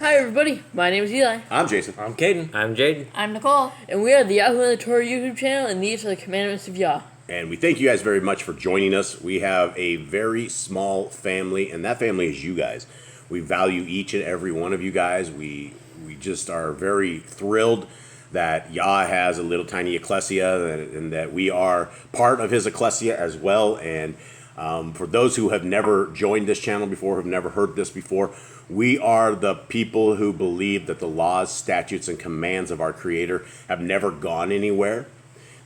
Hi everybody, my name is Eli. I'm Jason. I'm Caden. I'm Jaden. I'm Nicole. And we are the Yahoo and the Torah YouTube channel, and these are the commandments of Yah. And we thank you guys very much for joining us. We have a very small family, and that family is you guys. We value each and every one of you guys. We just are very thrilled that Yah has a little tiny ecclesia and that we are part of his ecclesia as well. And for those who have never joined this channel before, have never heard this before, we are the people who believe that the laws, statutes, and commands of our Creator have never gone anywhere,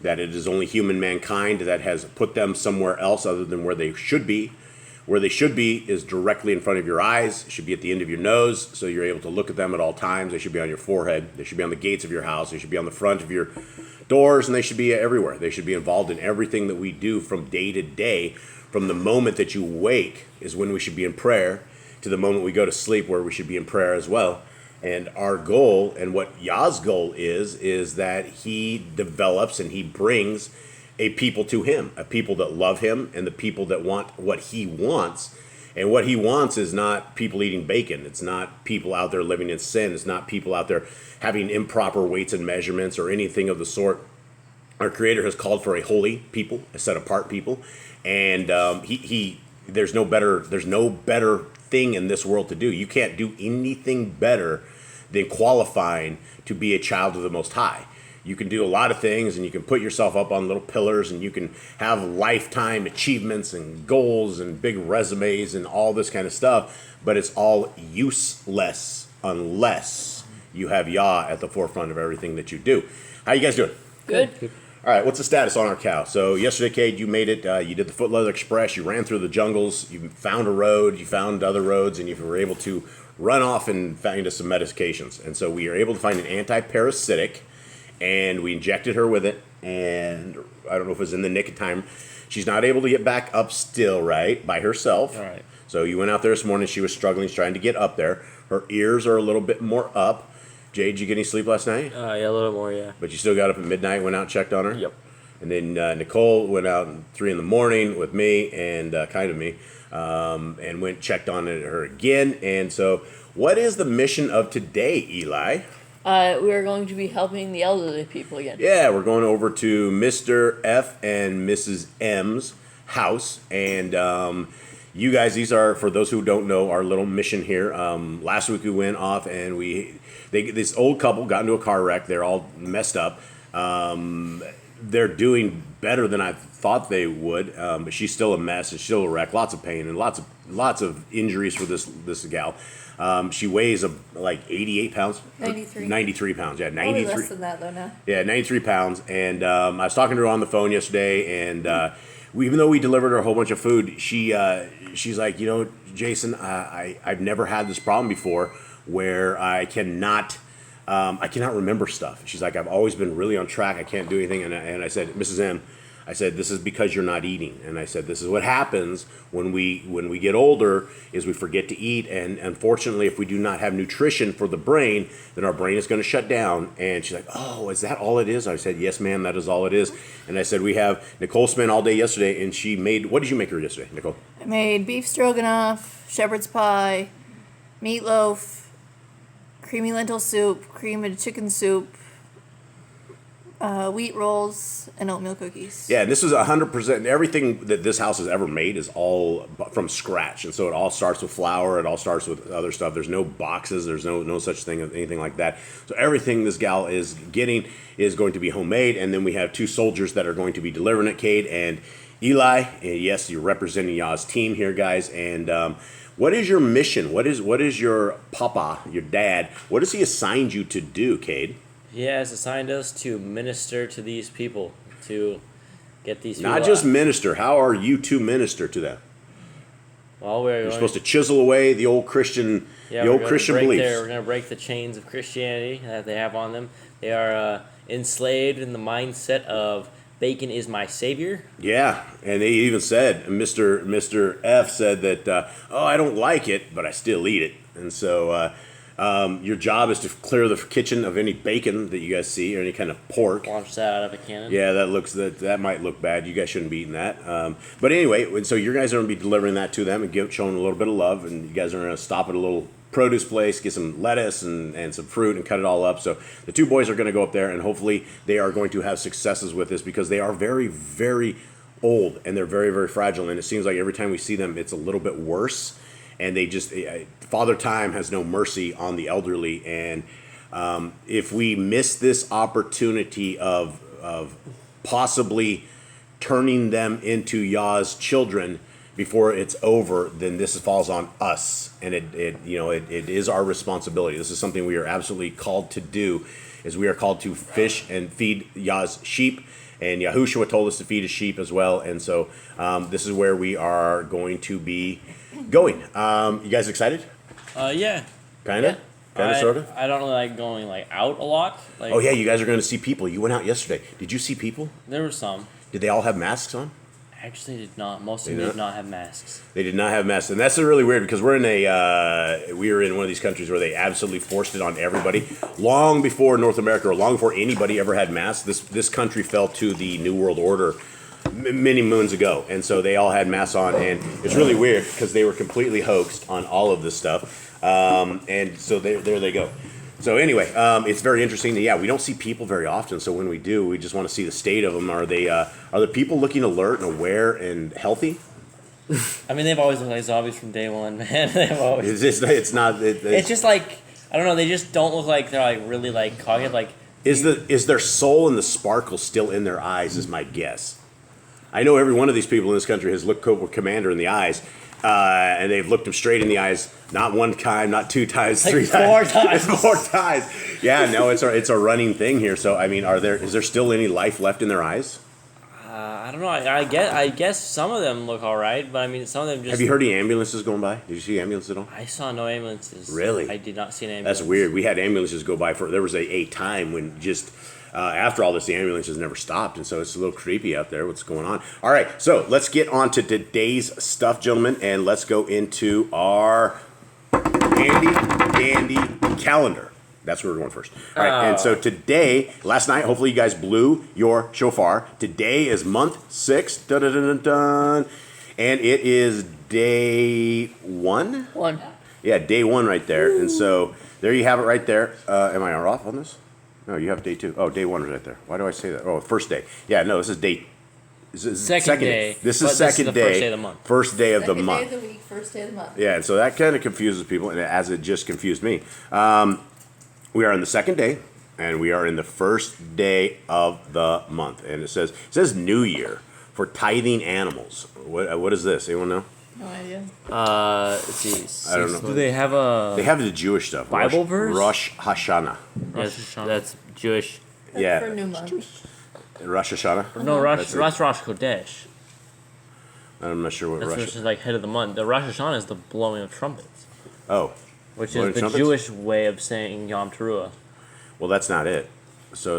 that it is only human mankind that has put them somewhere else other than where they should be. Where they should be is directly in front of your eyes. It should be at the end of your nose, so you're able to look at them at all times. They should be on your forehead. They should be on the gates of your house. They should be on the front of your doors, and they should be everywhere. They should be involved in everything that we do from day to day. From the moment that you wake is when we should be in prayer, to the moment we go to sleep where we should be in prayer as well. And our goal, and what Yah's goal is that he develops and he brings a people to him, a people that love him and the people that want what he wants. And what he wants is not people eating bacon. It's not people out there living in sin. It's not people out there having improper weights and measurements or anything of the sort. Our Creator has called for a holy people, a set apart people. And there's no better thing in this world to do. You can't do anything better than qualifying to be a child of the Most High. You can do a lot of things, and you can put yourself up on little pillars, and you can have lifetime achievements and goals and big resumes and all this kind of stuff, but it's all useless unless you have Yah at the forefront of everything that you do. How you guys doing? Good. All right, what's the status on our cow? So yesterday, Cade, you made it. You did the Foot Leather Express. You ran through the jungles. You found a road. You found other roads, and you were able to run off and find us some medications. And so we were able to find an anti-parasitic, and we injected her with it. And I don't know if it was in the nick of time. She's not able to get back up still, right, by herself. All right. So you went out there this morning. She was struggling, trying to get up there. Her ears are a little bit more up. Jade, did you get any sleep last night? Yeah, a little more, yeah. But you still got up at midnight, went out and checked on her? Yep. And then Nicole went out at 3 in the morning with me and kind of me, and went checked on her again. And so what is the mission of today, Eli? We are going to be helping the elderly people again. Yeah, we're going over to Mr. F and Mrs. M's house. And you guys, these are, for those who don't know, our little mission here. Last week we went off and this old couple got into a car wreck. They're all messed up. They're doing better than I thought they would, but she's still a mess and still a wreck. Lots of pain and lots of injuries for this gal. She weighs like 88 pounds. 93. 93 pounds. Yeah, 93. Probably less than that though now. Yeah, 93 pounds. And I was talking to her on the phone yesterday, and even though we delivered her a whole bunch of food, she's like, Jason, I've never had this problem before where I cannot remember stuff. She's like, I've always been really on track. I can't do anything. And I said, Mrs. M, I said, this is because you're not eating. And I said, this is what happens when we get older is we forget to eat. And unfortunately, if we do not have nutrition for the brain, then our brain is going to shut down. And she's like, oh, is that all it is? I said, yes, ma'am, that is all it is. And I said, Nicole spent all day yesterday, and she made, what did you make her yesterday, Nicole? I made beef stroganoff, shepherd's pie, meatloaf, creamy lentil soup, creamy chicken soup, wheat rolls, and oatmeal cookies. Yeah, and this is 100%. Everything that this house has ever made is all from scratch, and so it all starts with flour. It all starts with other stuff. There's no boxes. There's no such thing as anything like that. So everything this gal is getting is going to be homemade, and then we have 2 soldiers that are going to be delivering it, Cade and Eli. And yes, you're representing Yah's team here, guys. And what is your mission? What is your papa, your dad? What has he assigned you to do, Cade? He has assigned us to minister to these people, to get these people Not just minister. How are you to minister to them? Well, You're supposed to chisel away the old Christian, beliefs. We're going to break the chains of Christianity that they have on them. They are enslaved in the mindset of bacon is my savior. Yeah, and they even said, Mr. F said that, I don't like it, but I still eat it. And so your job is to clear the kitchen of any bacon that you guys see or any kind of pork. Launch that out of a cannon. Yeah, that might look bad. You guys shouldn't be eating that. But anyway, so you guys are going to be delivering that to them and showing a little bit of love, and you guys are going to stop at a little produce place, get some lettuce and some fruit and cut it all up. So the two boys are going to go up there, and hopefully they are going to have successes with this, because they are very, very old and they're very, very fragile. And it seems like every time we see them, it's a little bit worse. And they just, Father Time has no mercy on the elderly. And if we miss this opportunity of possibly turning them into Yah's children before it's over, then this falls on us, and it is our responsibility. This is something we are absolutely called to do, is we are called to fish and feed Yah's sheep, and YHWH told us to feed his sheep as well. And so this is where we are going to be going. You guys excited? Yeah. Kinda? Kinda, sorta? I don't really like going like out a lot. Like, Oh yeah, you guys are going to see people. You went out yesterday. Did you see people? There were some. Did they all have masks on? Actually, did not. Most of them did not have masks. They did not have masks, and that's really weird, because we are in one of these countries where they absolutely forced it on everybody. Long before North America, or long before anybody ever had masks, this country fell to the New World Order many moons ago, and so they all had masks on, and it's really weird because they were completely hoaxed on all of this stuff, and so there they go. So anyway, it's very interesting that, we don't see people very often. So when we do, we just want to see the state of them. Are the people looking alert and aware and healthy? I mean, they've always looked like zombies from day one, man. They've always. It's not. It's just like, I don't know. They just don't look like they're like really like cognitive. Like, is their soul and the sparkle still in their eyes? Is my guess. I know every one of these people in this country has looked Cobra Commander in the eyes. And they've looked him straight in the eyes, not one time, not two times, like 3 times. 4 times. 4 times. Yeah, no, it's a running thing here. So I mean, is there still any life left in their eyes? I don't know. I guess some of them look all right, but I mean, some of them just. Have you heard any ambulances going by? Did you see ambulances at all? I saw no ambulances. Really? I did not see an ambulance. That's weird. We had ambulances go by there was a time when just. After all this, the ambulances never stopped, and so it's a little creepy out there. What's going on? All right, so let's get on to today's stuff, gentlemen, and let's go into our handy dandy calendar. That's where we're going first. All right, and so today, last night, hopefully you guys blew your shofar. Today is month 6, dun, dun, dun, dun, dun, and it is day 1? 1. Yeah, day 1 right there. And so there you have it right there. Am I off on this? No, you have day 2. Oh, day 1 is right there. Why do I say that? Oh, first day. Yeah, no, this is day. Second day. This is second day. First day of the month. First day of the Second month. day of the week, first day of the month. Yeah, and so that kind of confuses people, and as it just confused me. We are on the second day, and we are in the first day of the month, and it says New Year for tithing animals. What is this? Anyone know? No idea. Let's see. I don't know. Do they have a? They have the Jewish stuff. Bible verse? Rosh Hashanah. That's Jewish. That's Yeah. for new month. Rosh Hashanah. No, That's Rosh Kodesh. I'm not sure what That's Rosh. which is like head of the month. The Rosh Hashanah is the blowing of trumpets, Oh, which Blowing is the trumpets? Jewish way of saying Yom Teruah. well, that's not it. So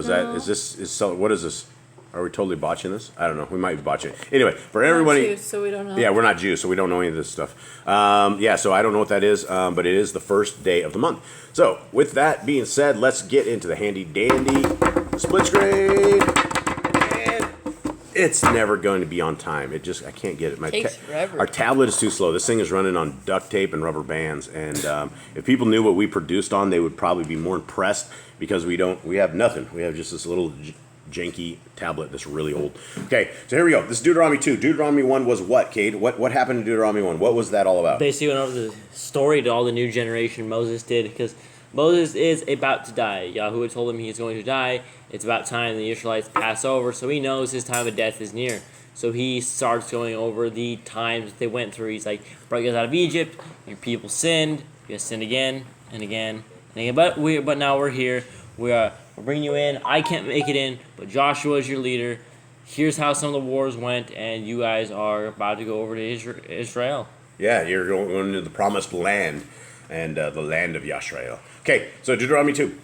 what is this? Are we totally botching this? I don't know. We might be botching it. Anyway, for everybody. Jews, so we don't know. Yeah, we're not Jews, so we don't know any of this stuff. So I don't know what that is, but it is the first day of the month. So, with that being said, let's get into the handy dandy split screen. And it's never going to be on time. I can't get it. Takes forever. Our tablet is too slow. This thing is running on duct tape and rubber bands. And if people knew what we produced on, they would probably be more impressed, because we have nothing. We have just this little janky tablet that's really old. Okay, so here we go. This is Deuteronomy 2. Deuteronomy 1 was what, Cade? What happened in Deuteronomy 1? What was that all about? Basically went over the story to all the new generation Moses did, because Moses is about to die. YHWH told him he's going to die. It's about time the Israelites pass over, so he knows his time of death is near. So he starts going over the times that they went through. He's like, brought you guys out of Egypt, your people sinned, you guys sinned again and again and again. But now we're here. We're bringing you in. I can't make it in, but Joshua is your leader. Here's how some of the wars went, and you guys are about to go over to Israel. Yeah, you're going into the promised land, and the land of Yashrael. Okay, so Deuteronomy 2.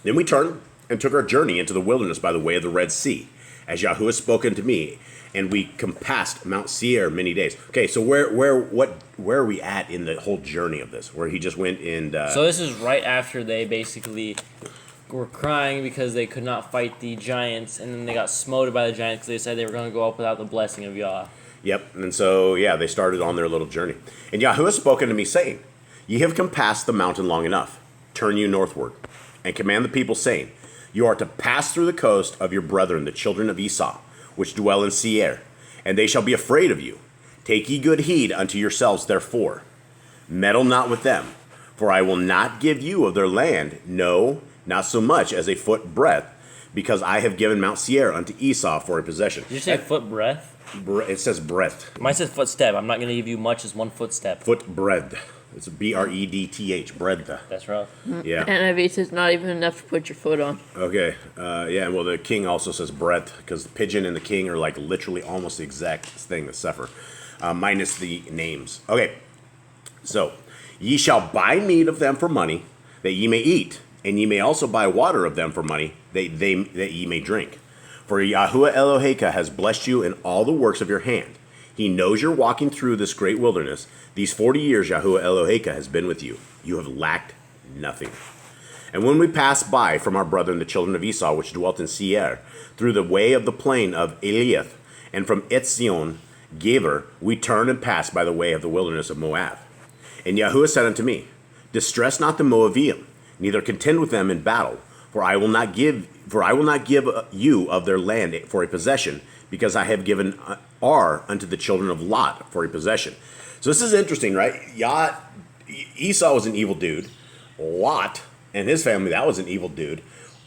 Then we turned and took our journey into the wilderness by the way of the Red Sea, as YHWH has spoken to me, and we compassed Mount Seir many days. Okay, so where are we at in the whole journey of this? Where he just went and... So this is right after they basically were crying because they could not fight the giants, and then they got smoted by the giants because they said they were going to go up without the blessing of Yah. Yep, and so, they started on their little journey. And YHWH has spoken to me, saying, Ye have compassed the mountain long enough. Turn you northward, and command the people, saying, You are to pass through the coast of your brethren, the children of Esau, which dwell in Seir, and they shall be afraid of you. Take ye good heed unto yourselves, therefore. Meddle not with them, for I will not give you of their land, no, not so much as a foot breadth, because I have given Mount Seir unto Esau for a possession. Did you say foot breadth? It says breadth. Mine says footstep. I'm not going to give you much as 1 footstep. Foot breadth. It's BREDTH, breadth. That's rough. Yeah. NIV says not even enough to put your foot on. Okay. Yeah, well, the king also says breadth, because the pigeon and the king are like literally almost the exact thing, the Sefer, minus the names. Okay. So, ye shall buy meat of them for money, that ye may eat, and ye may also buy water of them for money, that ye may drink. For Yahuwah Eloheka has blessed you in all the works of your hand. He knows you're walking through this great wilderness. These 40 years Yahuwah Eloheka has been with you. You have lacked nothing. And when we passed by from our brethren the children of Esau, which dwelt in Seir, through the way of the plain of Eliath, and from Etzion Geber, we turned and passed by the way of the wilderness of Moab. And Yahuwah said unto me, Distress not the Moabiim, neither contend with them in battle, for I will not give you of their land for a possession, because I have given Ar unto the children of Lot for a possession. So this is interesting, right? Esau was an evil dude. Lot and his family, that was an evil dude.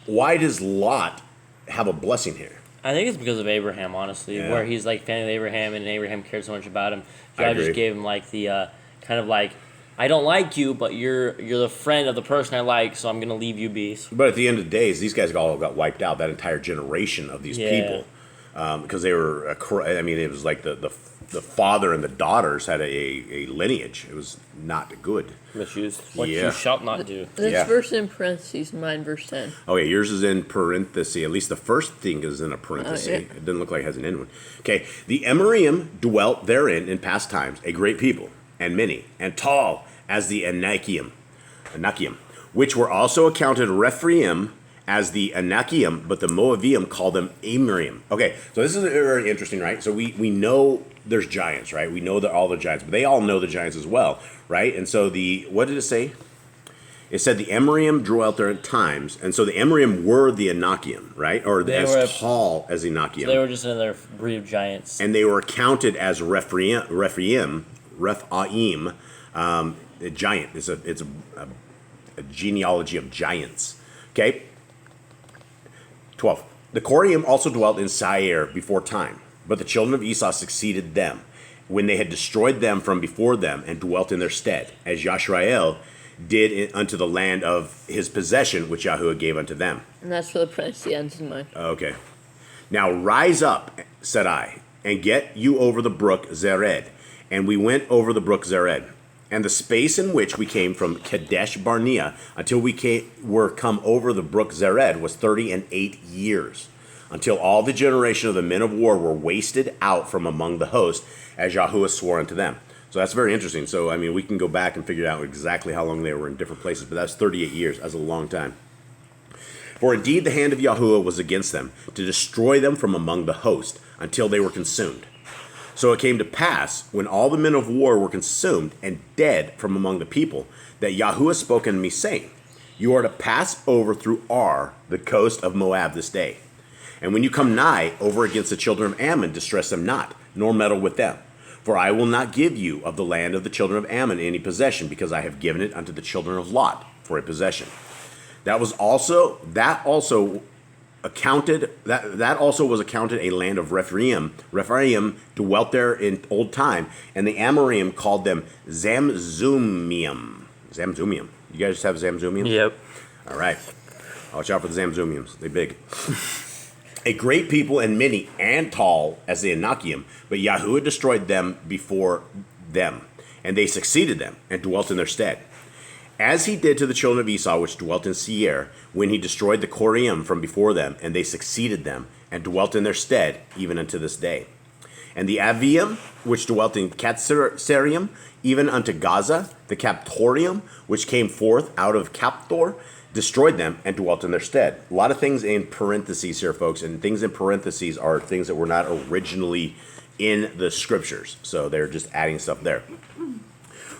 Why does Lot have a blessing here? I think it's because of Abraham, honestly, Yeah. where he's like family of Abraham, and Abraham cared so much about him. I God agree. just gave him like the kind of like, I don't like you, but you're the friend of the person I like, so I'm gonna leave you be. But at the end of the days, these guys all got wiped out. That entire generation of these people, because they were. It was like the father and the daughters had a lineage. It was not good. Misuse what Yeah. you shall not do. This Yeah. verse in parentheses, mine verse 10. Okay, yours is in parenthesis. At least the first thing is in a parenthesis. Oh, yeah. It doesn't look like it has an end one. Okay, the Emorium dwelt therein in past times, a great people, and many, and tall as the Anakim, which were also accounted Rephaim as the Anakim, but the Moabiim called them Emorium. Okay, so this is very interesting, right? So we know there's giants, right? We know that all the giants, but they all know the giants as well, right? And so what did it say? It said the Emorium dwelt there at times, and so the Emorium were the Anakim, right? Or They as were- tall as the Anakim. They were just another breed of giants. And they were counted as Rephaim, a giant. It's a genealogy of giants. Okay. 12. The Corium also dwelt in Seir before time, but the children of Esau succeeded them, when they had destroyed them from before them and dwelt in their stead, as Yashrael did unto the land of his possession, which Yahuwah gave unto them. And that's where the parentheses ends in mine. Okay. Now rise up, said I, and get you over the brook Zered. And we went over the brook Zered. And the space in which we came from Kadesh Barnea until we were come over the brook Zered was 38 years, until all the generation of the men of war were wasted out from among the host, as Yahuwah swore unto them. So that's very interesting. So, I mean, we can go back and figure out exactly how long they were in different places, but that's 38 years. That's a long time. For indeed the hand of Yahuwah was against them, to destroy them from among the host, until they were consumed. So it came to pass, when all the men of war were consumed and dead from among the people, that Yahuwah spoke unto me, saying, You are to pass over through Ar, the coast of Moab, this day. And when you come nigh over against the children of Ammon, distress them not, nor meddle with them. For I will not give you of the land of the children of Ammon any possession, because I have given it unto the children of Lot for a possession. That also was accounted a land of Rephaim. Rephaim dwelt there in old time, and the Amorim called them Zamzumium. Zamzumium. You guys have Zamzumium? Yep. All right. Watch out for the Zamzumiums. They big. A great people and many and tall as the Anakim, but Yahuwah destroyed them before them, and they succeeded them and dwelt in their stead. As he did to the children of Esau, which dwelt in Seir, when he destroyed the Corium from before them, and they succeeded them, and dwelt in their stead, even unto this day. And the Avium, which dwelt in Katsarium, even unto Gaza, the Captorium, which came forth out of Captor, destroyed them, and dwelt in their stead. A lot of things in parentheses here, folks, and things in parentheses are things that were not originally in the scriptures. So they're just adding stuff there.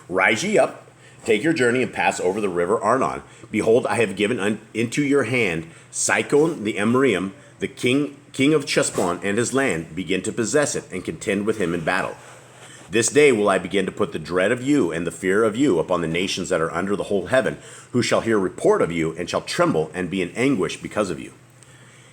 Rise ye up, Take your journey and pass over the river Arnon. Behold, I have given into your hand Sihon the Amorite, the king of Heshbon and his land. Begin to possess it and contend with him in battle. This day will I begin to put the dread of you and the fear of you upon the nations that are under the whole heaven, who shall hear report of you and shall tremble and be in anguish because of you.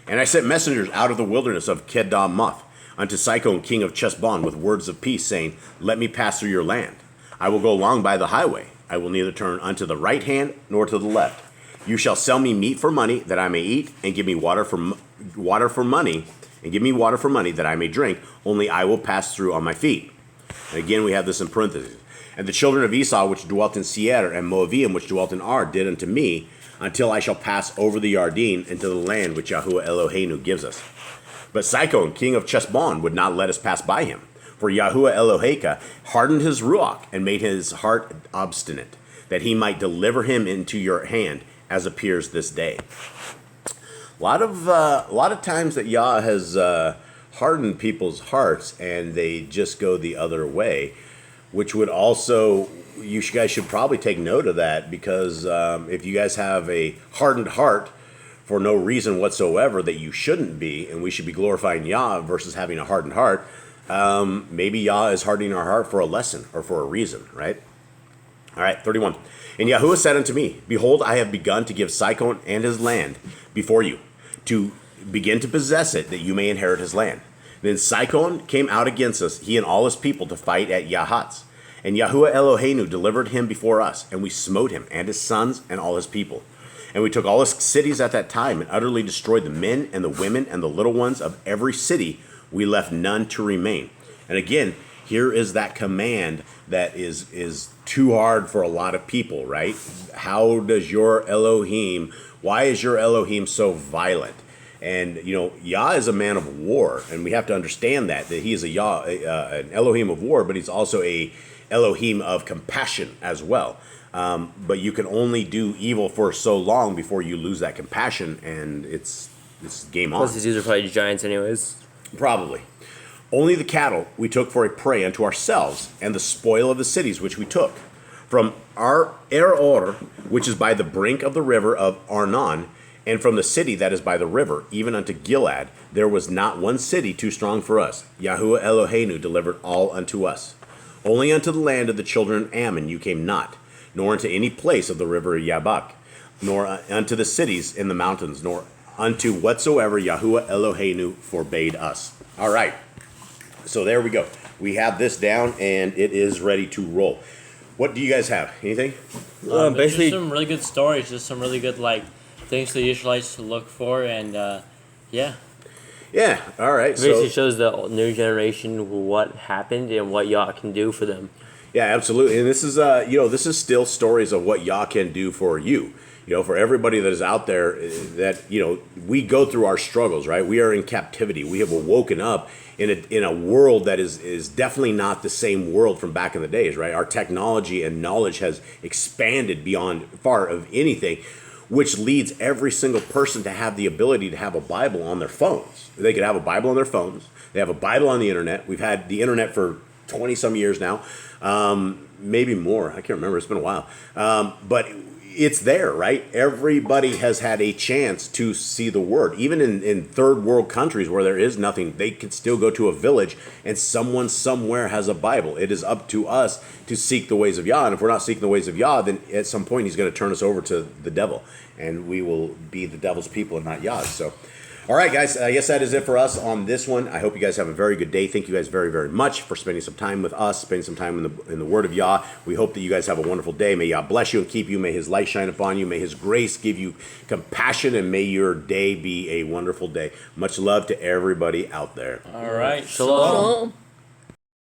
And I sent messengers out of the wilderness of Kedamoth unto Sihon king of Heshbon with words of peace, saying, Let me pass through your land. I will go along by the highway. I will neither turn unto the right hand nor to the left. You shall sell me meat for money that I may eat, and give me water for money, and give me water for money that I may drink. Only I will pass through on my feet. And again, we have this in parentheses. And the children of Esau, which dwelt in Seir, and Moabiam, which dwelt in Ar, did unto me, until I shall pass over the Yarden into the land which Yahuwah Eloheinu gives us. But Sihon, king of Heshbon, would not let us pass by him. For Yahuwah Eloheka hardened his ruach, and made his heart obstinate, that he might deliver him into your hand, as appears this day. A lot of times that Yah has hardened people's hearts, and they just go the other way, which would also, you guys should probably take note of that, because if you guys have a hardened heart for no reason whatsoever that you shouldn't be, and we should be glorifying Yah versus having a hardened heart, maybe Yah is hardening our heart for a lesson or for a reason, right? All right, 31. And Yahuwah said unto me, Behold, I have begun to give Sihon and his land before you, to begin to possess it, that you may inherit his land. Then Sihon came out against us, he and all his people, to fight at Yahatz. And Yahuwah Eloheinu delivered him before us, and we smote him, and his sons, and all his people. And we took all his cities at that time, and utterly destroyed the men, and the women, and the little ones of every city. We left none to remain. And again, here is that command that is too hard for a lot of people, right? How does your Elohim, why is your Elohim so violent? And, Yah is a man of war, and we have to understand that he is an Elohim of war, but he's also a Elohim of compassion as well. But you can only do evil for so long before you lose that compassion, and it's game on. Plus, these dudes are probably giants anyways. Probably. Only the cattle we took for a prey unto ourselves, and the spoil of the cities which we took. From our Eror, which is by the brink of the river of Arnon, and from the city that is by the river, even unto Gilead, there was not one city too strong for us. Yahuwah Eloheinu delivered all unto us. Only unto the land of the children of Ammon you came not, nor unto any place of the river Yabak, nor unto the cities in the mountains, nor unto whatsoever Yahuwah Eloheinu forbade us. All right. So there we go. We have this down, and it is ready to roll. What do you guys have? Anything? Basically, just some really good stories. Just some really good things for the Israelites to look for, and yeah. Yeah. All right. It basically shows the new generation what happened and what Yah can do for them. Yeah, absolutely. And this is this is still stories of what Yah can do for you. For everybody that is out there, that we go through our struggles, right? We are in captivity. We have awoken up in a world that is definitely not the same world from back in the days, right? Our technology and knowledge has expanded beyond far of anything, which leads every single person to have the ability to have a Bible on their phones. They could have a Bible on their phones. They have a Bible on the internet. We've had the internet for 20 some years now, maybe more. I can't remember. It's been a while, but it's there, right? Everybody has had a chance to see the word. Even in third world countries where there is nothing, they could still go to a village and someone somewhere has a Bible. It is up to us to seek the ways of Yah. And if we're not seeking the ways of Yah, then at some point he's going to turn us over to the devil, and we will be the devil's people and not Yah's. So, all right, guys, I guess that is it for us on this one. I hope you guys have a very good day. Thank you guys very, very much for spending some time with us, spending some time in the Word of Yah. We hope that you guys have a wonderful day. May Yah bless you and keep you. May His light shine upon you. May His grace give you compassion, and may your day be a wonderful day. Much love to everybody out there. All right. Shalom. Shalom.